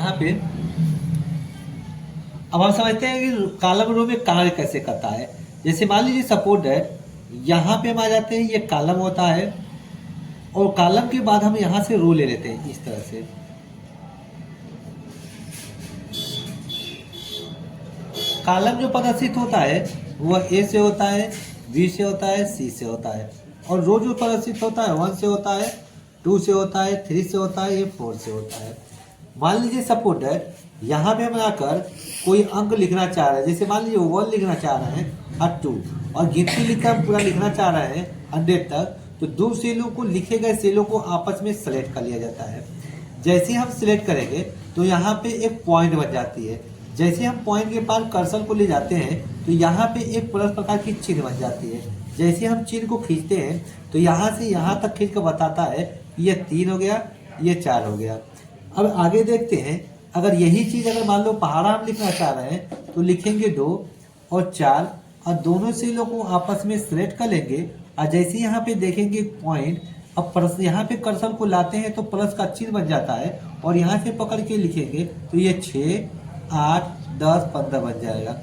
यहाँ पे अब हम समझते हैं कि कॉलम रो में कार्य कैसे करता है। जैसे मान लीजिए सपोज दैट यहाँ पे हम आ जाते हैं, ये कॉलम होता है और कॉलम के बाद हम यहाँ से रो ले लेते हैं इस तरह से। कॉलम जो प्रदर्शित होता है वह ए से होता है, बी से होता है, सी से होता है, और रो जो प्रदर्शित होता है 1 से होता है, 2 से होता है, 3 से होता है, ये 4 से होता है। मान लीजिए सपोज दैट यहाँ पे हम आकर कोई अंक लिखना चाह रहे हैं, जैसे मान लीजिए 1 लिखना चाह रहे हैं और 2, और गिनती लिखकर पूरा लिखना चाह रहे हैं 100 तक, तो दो सेलों को लिखे गए सेलों को आपस में सेलेक्ट कर लिया जाता है। जैसे ही हम सिलेक्ट करेंगे तो यहाँ पे एक पॉइंट बन जाती है। जैसे हम पॉइंट के पास कर्सर को ले जाते हैं तो यहाँ पे एक प्लस प्रकार की चिन्ह बन जाती है। जैसे हम चिन्ह को खींचते हैं तो यहाँ से यहाँ तक खींच कर बताता है ये 3 हो गया, ये 4 हो गया। अब आगे देखते हैं, अगर यही चीज़ अगर मान लो पहाड़ा हम लिखना चाह रहे हैं तो लिखेंगे 2 और 4 और दोनों सेलों को आपस में सिलेक्ट कर लेंगे। और जैसे यहाँ पे देखेंगे पॉइंट, अब प्लस यहाँ पे कर्सर को लाते हैं तो प्लस का चिन्ह बन जाता है और यहाँ से पकड़ के लिखेंगे तो ये 6, 8, 10, 15 बन जाएगा।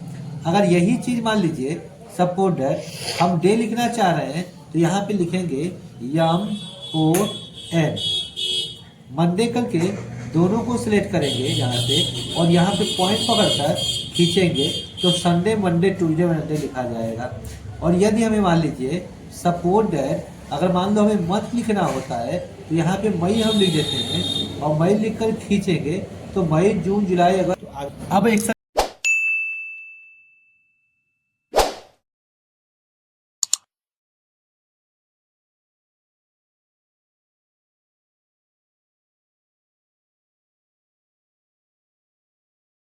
अगर यही चीज़ मान लीजिए सपोज दैट हम डे लिखना चाह रहे हैं तो यहाँ पे लिखेंगे MON, मंडे करके दोनों को सिलेक्ट करेंगे यहाँ से और यहाँ पे पॉइंट पकड़कर खींचेंगे तो संडे, मंडे, ट्यूसडे, वेडनेसडे लिखा जाएगा। और यदि हमें मान लीजिए सपोज दैट अगर मान लो हमें मंथ लिखना होता है तो यहाँ पे मई हम लिख देते हैं और मई लिखकर खींचेंगे तो मई, जून, जुलाई, अगस्त। अब एक